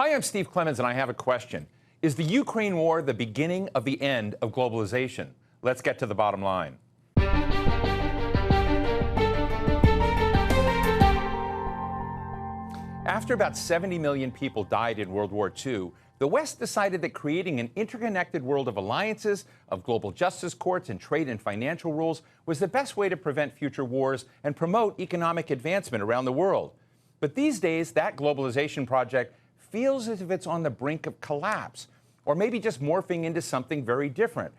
Hi, I'm Steve Clemons, and I have a question. Is the Ukraine war the beginning of the end of globalization? Let's get to the bottom line. After about 70 million people died in World War II, the West decided that creating an interconnected world of alliances, of global justice courts, and trade and financial rules was the best way to prevent future wars and promote economic advancement around the world. But these days, that globalization project feels as if it's on the brink of collapse, or maybe just morphing into something very different.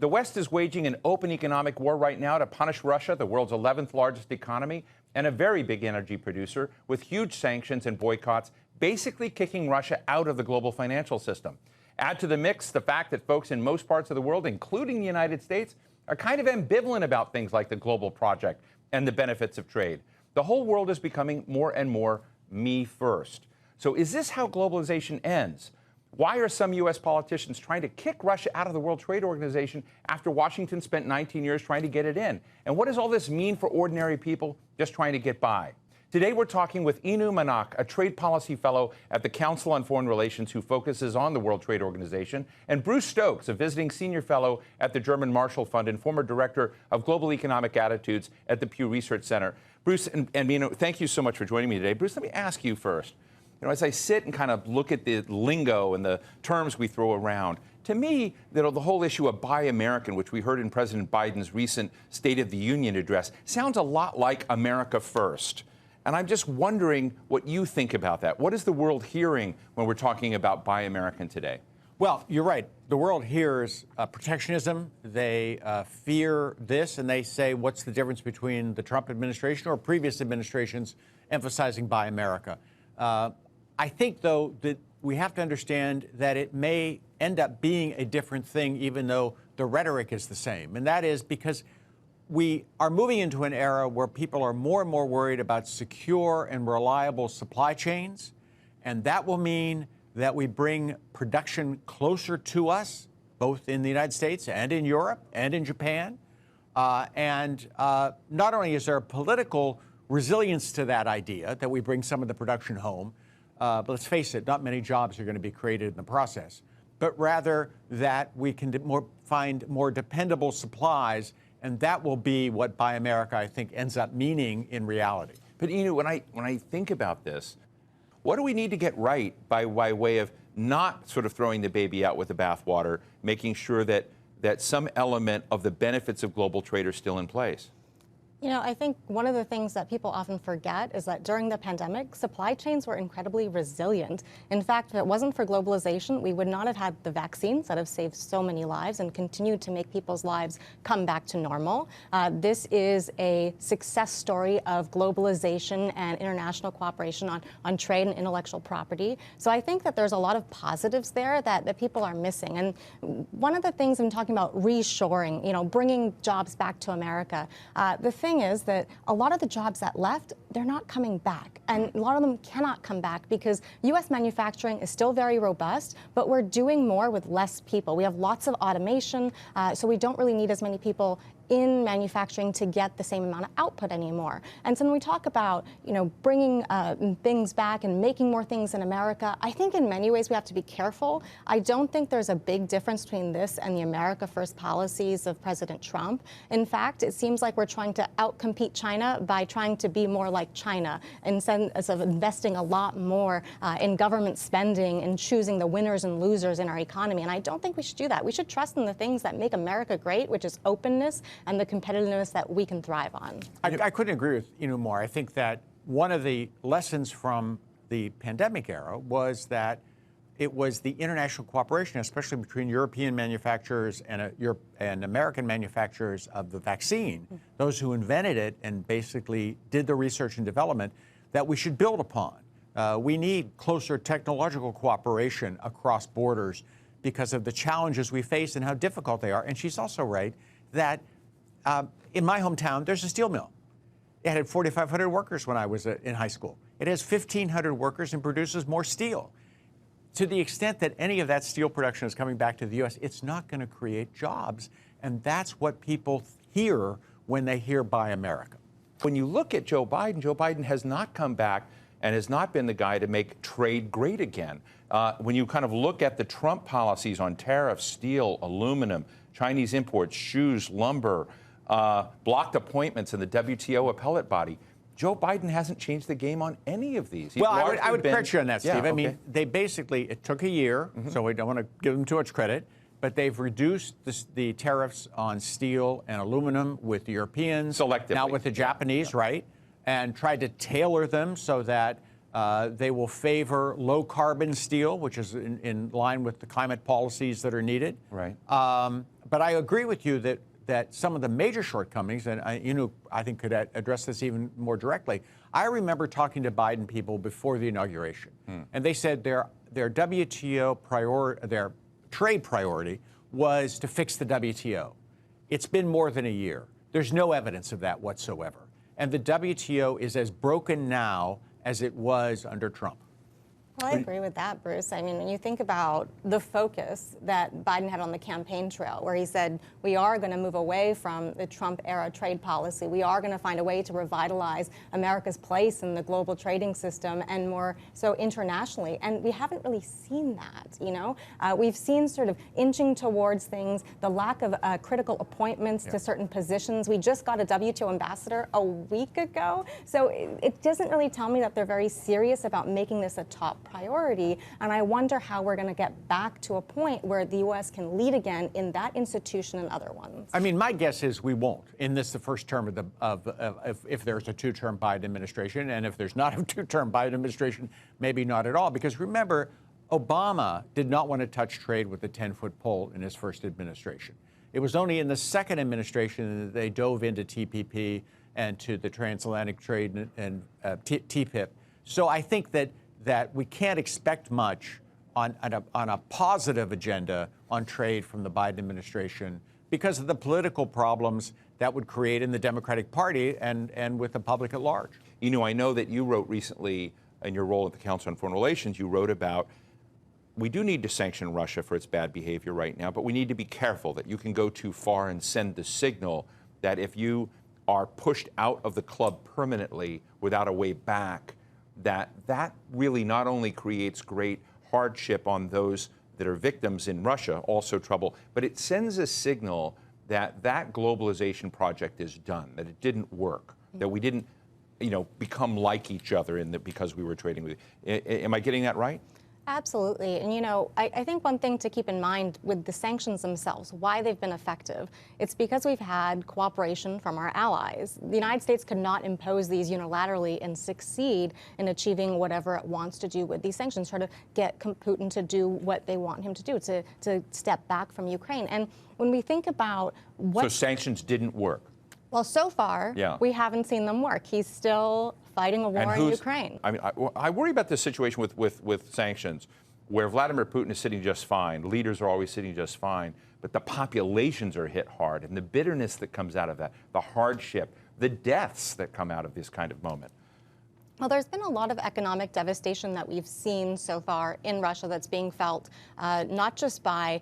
The West is waging an open economic war right now to punish Russia, the world's 11th largest economy, and a very big energy producer, with huge sanctions and boycotts, basically kicking Russia out of the global financial system. Add to the mix the fact that folks in most parts of the world, including the United States, are kind of ambivalent about things like the global project and the benefits of trade. The whole world is becoming more and more me first. So is this how globalization ends? Why are some U.S. politicians trying to kick Russia out of the World Trade Organization after Washington spent 19 years trying to get it in? And what does all this mean for ordinary people just trying to get by? Today, we're talking with Manak, a trade policy fellow at the Council on Foreign Relations who focuses on the World Trade Organization, and Bruce Stokes, a visiting senior fellow at the German Marshall Fund and former director of global economic attitudes at the Pew Research Center. Bruce and thank you so much for joining me today. Bruce, let me ask you first. As I sit and kind of look at the lingo and the terms we throw around, to me, the whole issue of Buy American, which we heard in President Biden's recent State of the Union address, sounds a lot like America First. And I'm just wondering what you think about that. What is the world hearing when we're talking about Buy American today? Well, you're right. The world hears protectionism. They fear this, and they say, what's the difference between the Trump administration or previous administrations emphasizing Buy America? I think, though, that we have to understand that it may end up being a different thing, even though the rhetoric is the same. And that is because we are moving into an era where people are more and more worried about secure and reliable supply chains. And that will mean that we bring production closer to us, both in the United States and in Europe and in Japan. Not only is there a political resilience to that idea that we bring some of the production home, but let's face it, not many jobs are going to be created in the process, but rather that we can find more dependable supplies, and that will be what Buy America, I think, ends up meaning in reality. But, when I think about this, what do we need to get right by way of not sort of throwing the baby out with the bathwater, making sure that some element of the benefits of global trade are still in place? I think one of the things that people often forget is that during the pandemic, supply chains were incredibly resilient. In fact, if it wasn't for globalization, we would not have had the vaccines that have saved so many lives and continued to make people's lives come back to normal. This is a success story of globalization and international cooperation on trade and intellectual property. So I think that there's a lot of positives there that people are missing. And one of the things I'm talking about reshoring, bringing jobs back to America, the thing is that a lot of the jobs that left, they're not coming back. And a lot of them cannot come back because U.S. manufacturing is still very robust, but we're doing more with less people. We have lots of automation, so we don't really need as many people in manufacturing to get the same amount of output anymore. And so when we talk about, bringing things back and making more things in America, I think in many ways we have to be careful. I don't think there's a big difference between this and the America First policies of President Trump. In fact, it seems like we're trying to outcompete China by trying to be more like China instead of investing a lot more in government spending and choosing the winners and losers in our economy. And I don't think we should do that. We should trust in the things that make America great, which is openness and the competitiveness that we can thrive on. I couldn't agree with you more. I think that one of the lessons from the pandemic era was that it was the international cooperation, especially between European manufacturers and American manufacturers of the vaccine, those who invented it and basically did the research and development, that we should build upon. We need closer technological cooperation across borders because of the challenges we face and how difficult they are. And she's also right that in my hometown, there's a steel mill. It had 4,500 workers when I was in high school. It has 1,500 workers and produces more steel. To the extent that any of that steel production is coming back to the U.S., it's not going to create jobs. And that's what people hear when they hear Buy America. When you look at Joe Biden has not come back and has not been the guy to make trade great again. When you kind of look at the Trump policies on tariffs, steel, aluminum, Chinese imports, shoes, lumber, blocked appointments in the WTO appellate body, Joe Biden hasn't changed the game on any of these. Well, I would correct you on that, Steve. Yeah, I mean, they basically, it took a year, so we don't want to give them too much credit, but they've reduced the tariffs on steel and aluminum with the Europeans. Selectively. Now with the Japanese, right? And tried to tailor them so that they will favor low-carbon steel, which is in line with the climate policies that are needed. Right. But I agree with you that some of the major shortcomings, and I think could address this even more directly. I remember talking to Biden people before the inauguration, and they said their WTO their trade priority was to fix the WTO. It's been more than a year. There's no evidence of that whatsoever. And the WTO is as broken now as it was under Trump. Well, I agree with that, Bruce. I mean, when you think about the focus that Biden had on the campaign trail, where he said, we are going to move away from the Trump-era trade policy. We are going to find a way to revitalize America's place in the global trading system and more so internationally. And we haven't really seen that, We've seen sort of inching towards things, the lack of critical appointments to certain positions. We just got a WTO ambassador a week ago. So it doesn't really tell me that they're very serious about making this a top priority, and I wonder how we're going to get back to a point where the U.S. can lead again in that institution and other ones. I mean, my guess is we won't in the first term if there's a two-term Biden administration, and if there's not a two-term Biden administration, maybe not at all. Because remember, Obama did not want to touch trade with a 10-foot pole in his first administration. It was only in the second administration that they dove into TPP and to the transatlantic trade and TPIP. So I think that we can't expect much on a positive agenda on trade from the Biden administration because of the political problems that would create in the Democratic Party and with the public at large. I know that you wrote recently in your role at the Council on Foreign Relations, you wrote about we do need to sanction Russia for its bad behavior right now, but we need to be careful that you can go too far and send the signal that if you are pushed out of the club permanently without a way back, that really not only creates great hardship on those that are victims in Russia, also trouble, but it sends a signal that globalization project is done, that it didn't work, that we didn't, become like each other because we were trading with. Am I getting that right? Absolutely. And, I think one thing to keep in mind with the sanctions themselves, why they've been effective, it's because we've had cooperation from our allies. The United States could not impose these unilaterally and succeed in achieving whatever it wants to do with these sanctions, try to get Putin to do what they want him to do, to step back from Ukraine. And when we think about what... So sanctions didn't work? Well, so far, we haven't seen them work. He's still fighting a war in Ukraine. I mean, I worry about this situation with sanctions, where Vladimir Putin is sitting just fine. Leaders are always sitting just fine. But the populations are hit hard, and the bitterness that comes out of that, the hardship, the deaths that come out of this kind of moment. Well, there's been a lot of economic devastation that we've seen so far in Russia that's being felt not just by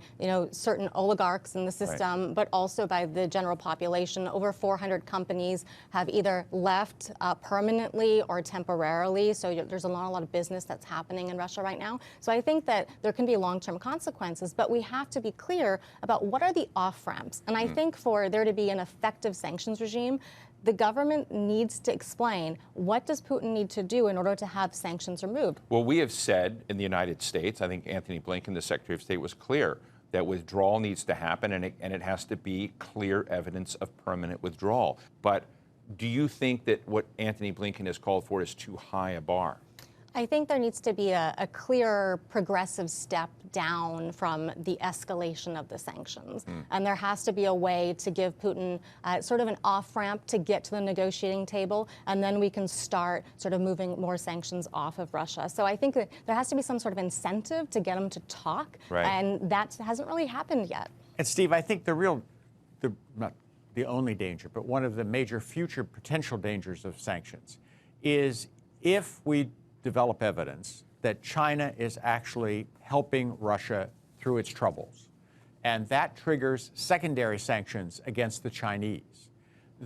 certain oligarchs in the system, but also by the general population. Over 400 companies have either left permanently or temporarily. So there's a lot of business that's happening in Russia right now. So I think that there can be long-term consequences, but we have to be clear about what are the off-ramps. And I think for there to be an effective sanctions regime, the government needs to explain what does Putin need to do in order to have sanctions removed. Well, we have said in the United States, I think Anthony Blinken, the Secretary of State, was clear that withdrawal needs to happen, and it has to be clear evidence of permanent withdrawal. But do you think that what Anthony Blinken has called for is too high a bar? I think there needs to be a clear progressive step down from the escalation of the sanctions. And there has to be a way to give Putin sort of an off-ramp to get to the negotiating table, and then we can start sort of moving more sanctions off of Russia. So I think that there has to be some sort of incentive to get him to talk, and that hasn't really happened yet. And Steve, I think not the only danger, but one of the major future potential dangers of sanctions is if we develop evidence that China is actually helping Russia through its troubles, and that triggers secondary sanctions against the Chinese,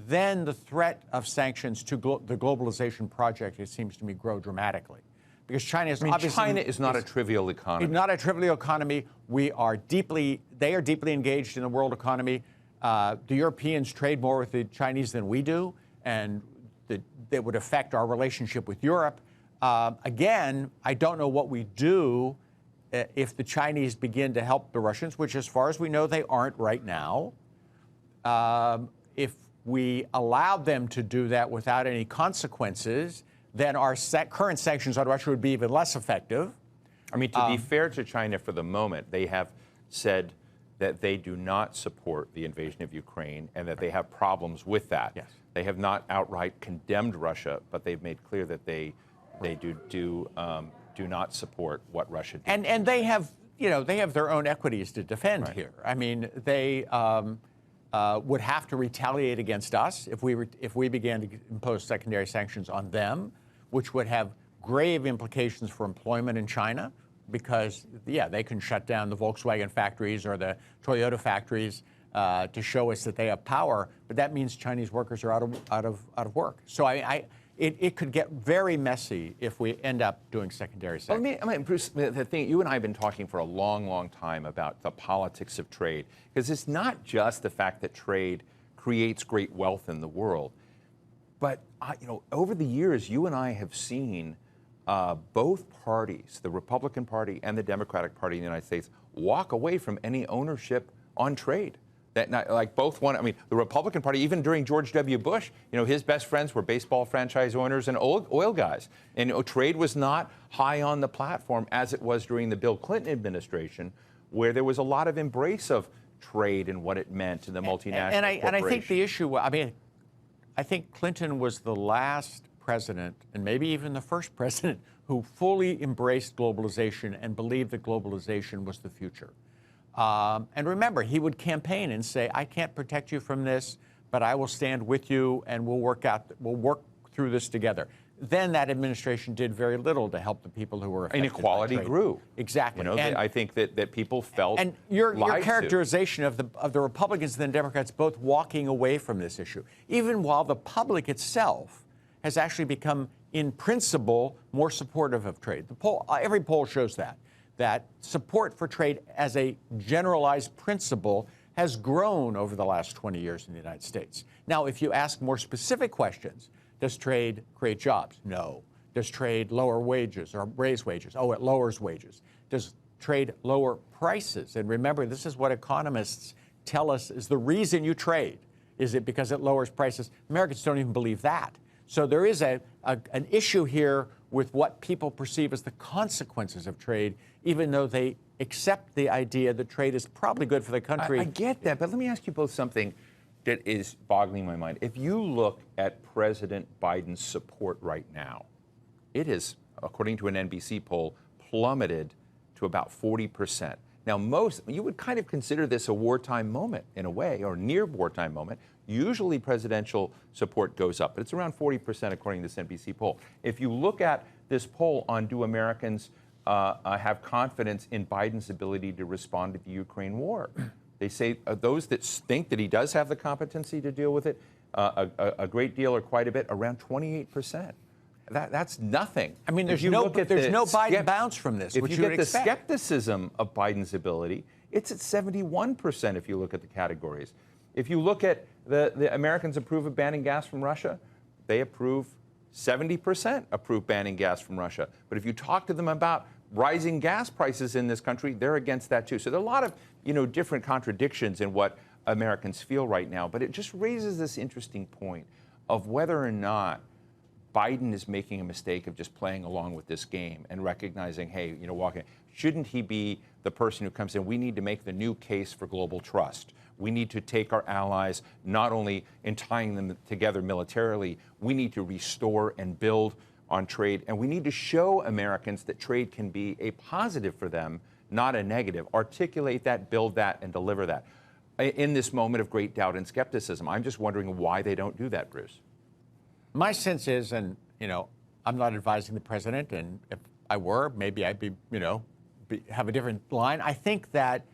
then the threat of sanctions to the globalization project, it seems to me, grow dramatically. Because China is obviously... China is not a trivial economy. Not a trivial economy. They are deeply engaged in the world economy. The Europeans trade more with the Chinese than we do, and that would affect our relationship with Europe. Again, I don't know what we do if the Chinese begin to help the Russians, which as far as we know, they aren't right now. If we allowed them to do that without any consequences, then our current sanctions on Russia would be even less effective. I mean, to be fair to China for the moment, they have said that they do not support the invasion of Ukraine and that they have problems with that. Yes. They have not outright condemned Russia, but they've made clear that they do not support what Russia did. And they have, they have their own equities to defend here. I mean, they would have to retaliate against us if we began to impose secondary sanctions on them, which would have grave implications for employment in China, because they can shut down the Volkswagen factories or the Toyota factories to show us that they have power, but that means Chinese workers are out of work. So it could get very messy if we end up doing secondary sanctions. Bruce, the thing, you and I have been talking for a long, long time about the politics of trade, because it's not just the fact that trade creates great wealth in the world, but over the years, you and I have seen both parties, the Republican Party and the Democratic Party in the United States, walk away from any ownership on trade. The Republican Party, even during George W. Bush, his best friends were baseball franchise owners and oil guys. And trade was not high on the platform as it was during the Bill Clinton administration, where there was a lot of embrace of trade and what it meant to the multinational corporations. And I think the issue, I think Clinton was the last president, and maybe even the first president, who fully embraced globalization and believed that globalization was the future. And remember, he would campaign and say, I can't protect you from this, but I will stand with you and we'll work through this together. Then that administration did very little to help the people who were affected. Inequality by trade. grew. Exactly. I think that people felt And your lied characterization of the Republicans and the Democrats both walking away from this issue, even while the public itself has actually become, in principle, more supportive of trade. Every poll shows that support for trade as a generalized principle has grown over the last 20 years in the United States. Now, if you ask more specific questions, does trade create jobs? No. Does trade lower wages or raise wages? Oh, it lowers wages. Does trade lower prices? And remember, this is what economists tell us is the reason you trade. Is it because it lowers prices? Americans don't even believe that. So there is an issue here with what people perceive as the consequences of trade, even though they accept the idea that trade is probably good for the country. I get that, but let me ask you both something that is boggling my mind. If you look at President Biden's support right now, it is, according to an NBC poll, plummeted to about 40%. Now, you would kind of consider this a wartime moment in a way, or near wartime moment. Usually presidential support goes up, but it's around 40% according to this NBC poll. If you look at this poll on do Americans have confidence in Biden's ability to respond to the Ukraine war, they say those that think that he does have the competency to deal with it, a great deal or quite a bit, around 28%. That's nothing. I mean, there's no Biden bounce from this. If you get the skepticism of Biden's ability, it's at 71% if you look at the categories. If you look at the Americans approve of banning gas from Russia, they approve, 70% approve banning gas from Russia. But if you talk to them about rising gas prices in this country, they're against that too. So there are a lot of different contradictions in what Americans feel right now. But it just raises this interesting point of whether or not Biden is making a mistake of just playing along with this game and recognizing, hey, shouldn't he be the person who comes in? We need to make the new case for global trust. We need to take our allies, not only in tying them together militarily, we need to restore and build on trade. And we need to show Americans that trade can be a positive for them, not a negative. Articulate that, build that, and deliver that. In this moment of great doubt and skepticism, I'm just wondering why they don't do that, Bruce. My sense is, and I'm not advising the president, and if I were, maybe I'd have a different line. I think that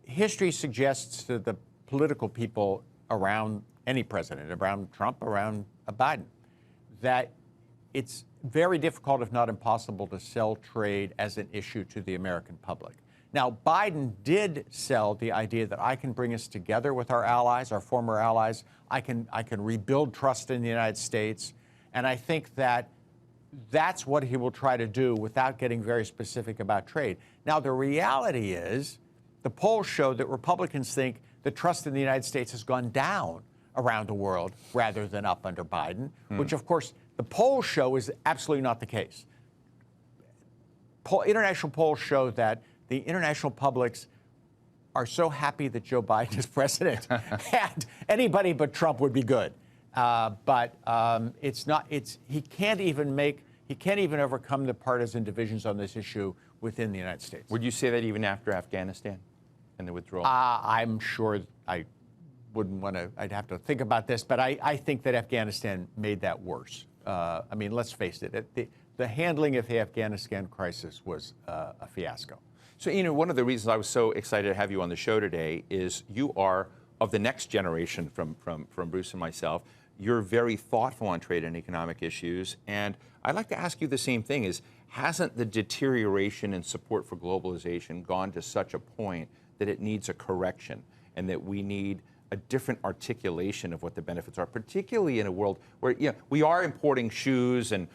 history suggests to the political people around any president, around Trump, around Biden, that it's very difficult, if not impossible, to sell trade as an issue to the American public. Now, Biden did sell the idea that I can bring us together with our allies, our former allies. I can rebuild trust in the United States. And I think that that's what he will try to do without getting very specific about trade. Now, the reality is the polls show that Republicans think the trust in the United States has gone down around the world rather than up under Biden, which, of course, the polls show is absolutely not the case. International polls show that the international publics are so happy that Joe Biden is president, and anybody but Trump would be good. But it's not. He can't even overcome the partisan divisions on this issue within the United States. Would you say that even after Afghanistan and the withdrawal? I'm sure I wouldn't want to. I'd have to think about this, but I think that Afghanistan made that worse. I mean, let's face it. The handling of the Afghanistan crisis was a fiasco. So, one of the reasons I was so excited to have you on the show today is you are of the next generation from Bruce and myself. You're very thoughtful on trade and economic issues. And I'd like to ask you the same thing hasn't the deterioration in support for globalization gone to such a point that it needs a correction and that we need a different articulation of what the benefits are, particularly in a world where we are importing shoes and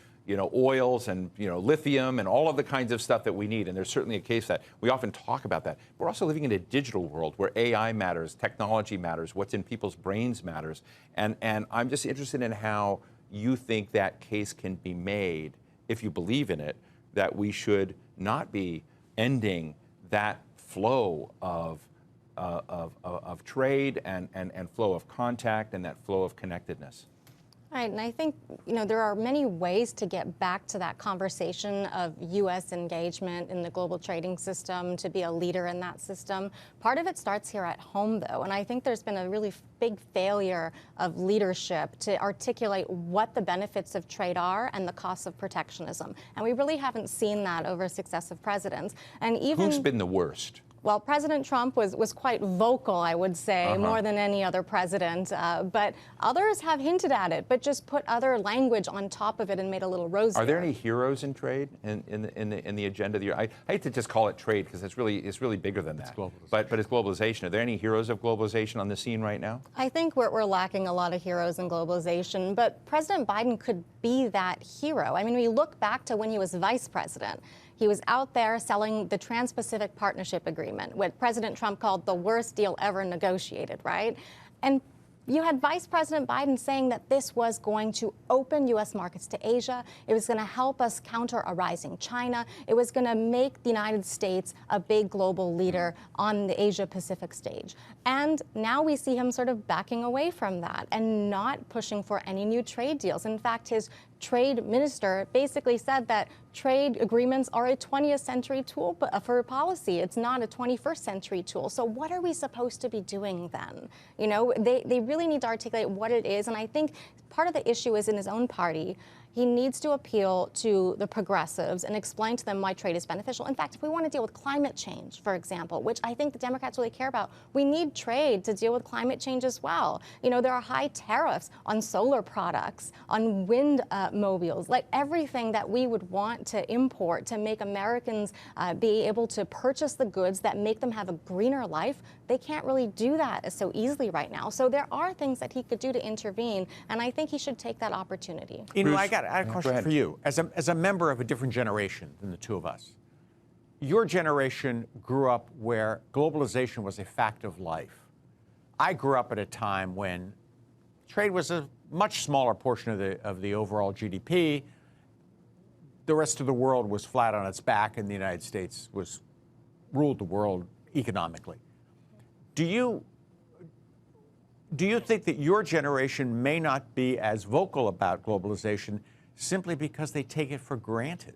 oils and lithium and all of the kinds of stuff that we need. And there's certainly a case that we often talk about that. We're also living in a digital world where AI matters, technology matters, what's in people's brains matters. And I'm just interested in how you think that case can be made, if you believe in it, that we should not be ending that flow of trade and flow of contact and that flow of connectedness. Right, and I think, there are many ways to get back to that conversation of U.S. engagement in the global trading system, to be a leader in that system. Part of it starts here at home, though, and I think there's been a really big failure of leadership to articulate what the benefits of trade are and the costs of protectionism. And we really haven't seen that over successive presidents. And even who's been the worst? Well, President Trump was quite vocal, I would say, more than any other president. But others have hinted at it, but just put other language on top of it and made a little rosy. Are there any heroes in trade in the agenda of the year? I hate to just call it trade because it's really bigger than that. It's globalization. But it's globalization. Are there any heroes of globalization on the scene right now? I think we're lacking a lot of heroes in globalization, but President Biden could be that hero. I mean, we look back to when he was vice president. He was out there selling the Trans-Pacific Partnership Agreement, what President Trump called the worst deal ever negotiated, right? And you had Vice President Biden saying that this was going to open U.S. markets to Asia. It was going to help us counter a rising China. It was going to make the United States a big global leader on the Asia-Pacific stage. And now we see him sort of backing away from that and not pushing for any new trade deals. In fact, his trade minister basically said that trade agreements are a 20th century tool for policy. It's not a 21st century tool. So what are we supposed to be doing then? They really need to articulate what it is. And I think part of the issue is in his own party. He needs to appeal to the progressives and explain to them why trade is beneficial. In fact, if we want to deal with climate change, for example, which I think the Democrats really care about, we need trade to deal with climate change as well. There are high tariffs on solar products, on wind mobiles, like everything that we would want to import to make Americans be able to purchase the goods that make them have a greener life. They can't really do that so easily right now. So there are things that he could do to intervene, and I think he should take that opportunity. I got a question for you. As a member of a different generation than the two of us, your generation grew up where globalization was a fact of life. I grew up at a time when trade was a much smaller portion of the overall GDP. The rest of the world was flat on its back, and the United States ruled the world economically. Do you think that your generation may not be as vocal about globalization simply because they take it for granted?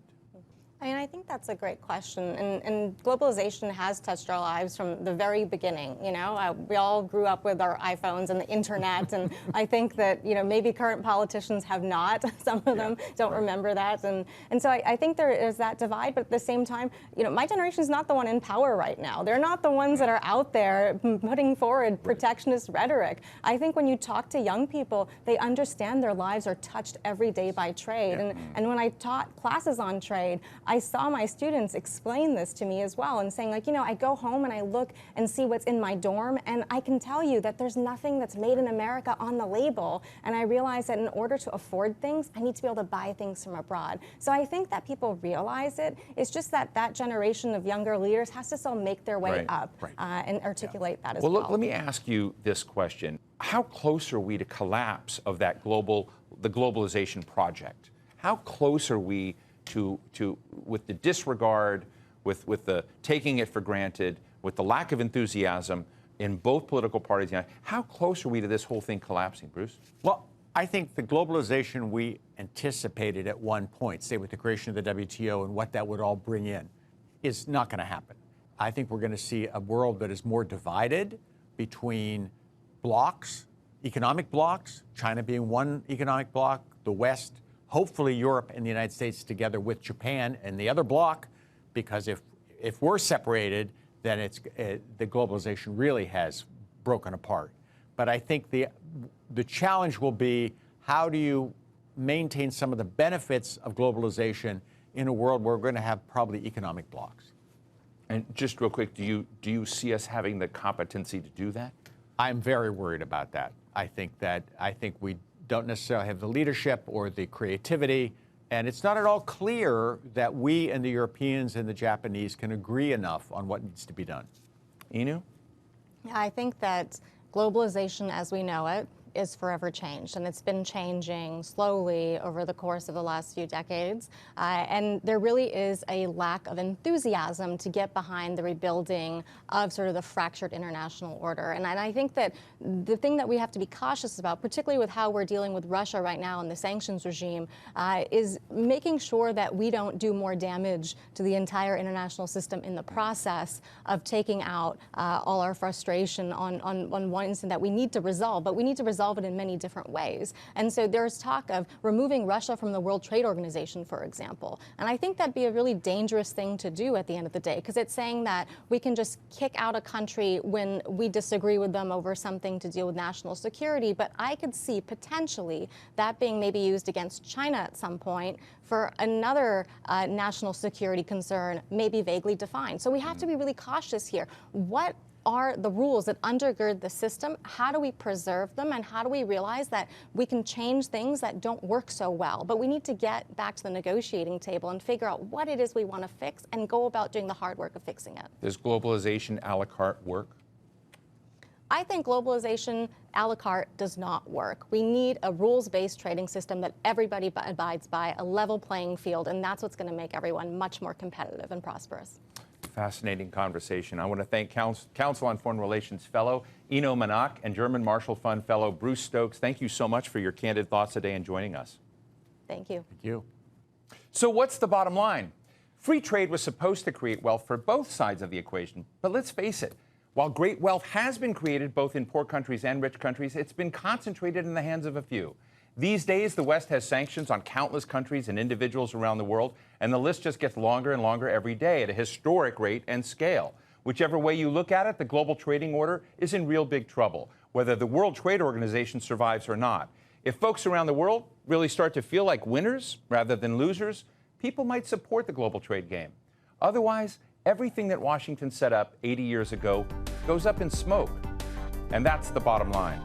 I mean, I think that's a great question, and globalization has touched our lives from the very beginning. We all grew up with our iPhones and the internet, and I think that maybe current politicians have not. Some of them don't remember that, and so I think there is that divide. But at the same time, my generation is not the one in power right now. They're not the ones that are out there putting forward protectionist rhetoric. I think when you talk to young people, they understand their lives are touched every day by trade, and when I taught classes on trade, I saw my students explain this to me as well and saying, I go home and I look and see what's in my dorm, and I can tell you that there's nothing that's made in America on the label. And I realize that in order to afford things, I need to be able to buy things from abroad. So I think that people realize it. It's just that that generation of younger leaders has to still make their way up and articulate that as well. Well, let me ask you this question. How close are we to collapse of the globalization project? How close are we to with the disregard, with the taking it for granted, with the lack of enthusiasm in both political parties? How close are we to this whole thing collapsing, Bruce? Well, I think the globalization we anticipated at one point, say with the creation of the WTO and what that would all bring in, is not going to happen. I think we're going to see a world that is more divided between blocks, economic blocks, China being one economic bloc, the West, hopefully Europe and the United States together with Japan and the other bloc, because if we're separated, then the globalization really has broken apart. But I think the challenge will be, how do you maintain some of the benefits of globalization in a world where we're going to have probably economic blocs? And just real quick, do you see us having the competency to do that? I'm very worried about that. I think we don't necessarily have the leadership or the creativity, and it's not at all clear that we and the Europeans and the Japanese can agree enough on what needs to be done. Inu? I think that globalization as we know it is forever changed, and it's been changing slowly over the course of the last few decades. And there really is a lack of enthusiasm to get behind the rebuilding of sort of the fractured international order. And I think that the thing that we have to be cautious about, particularly with how we're dealing with Russia right now and the sanctions regime, is making sure that we don't do more damage to the entire international system in the process of taking out all our frustration on one incident that we need to resolve. But we need to resolve it in many different ways. And so there's talk of removing Russia from the World Trade Organization, for example. And I think that'd be a really dangerous thing to do at the end of the day, because it's saying that we can just kick out a country when we disagree with them over something to deal with national security. But I could see potentially that being maybe used against China at some point for another national security concern, maybe vaguely defined. So we have to be really cautious here. What are the rules that undergird the system? How do we preserve them? And how do we realize that we can change things that don't work so well? But we need to get back to the negotiating table and figure out what it is we want to fix and go about doing the hard work of fixing it. Does globalization a la carte work? I think globalization a la carte does not work. We need a rules-based trading system that everybody abides by, a level playing field, and that's what's going to make everyone much more competitive and prosperous. Fascinating conversation. I want to thank Council on Foreign Relations Fellow Ino Manak and German Marshall Fund Fellow Bruce Stokes. Thank you so much for your candid thoughts today and joining us. Thank you. Thank you. So what's the bottom line? Free trade was supposed to create wealth for both sides of the equation. But let's face it, while great wealth has been created both in poor countries and rich countries, it's been concentrated in the hands of a few. These days, the West has sanctions on countless countries and individuals around the world, and the list just gets longer and longer every day at a historic rate and scale. Whichever way you look at it, the global trading order is in real big trouble, whether the World Trade Organization survives or not. If folks around the world really start to feel like winners rather than losers, people might support the global trade game. Otherwise, everything that Washington set up 80 years ago goes up in smoke. And that's the bottom line.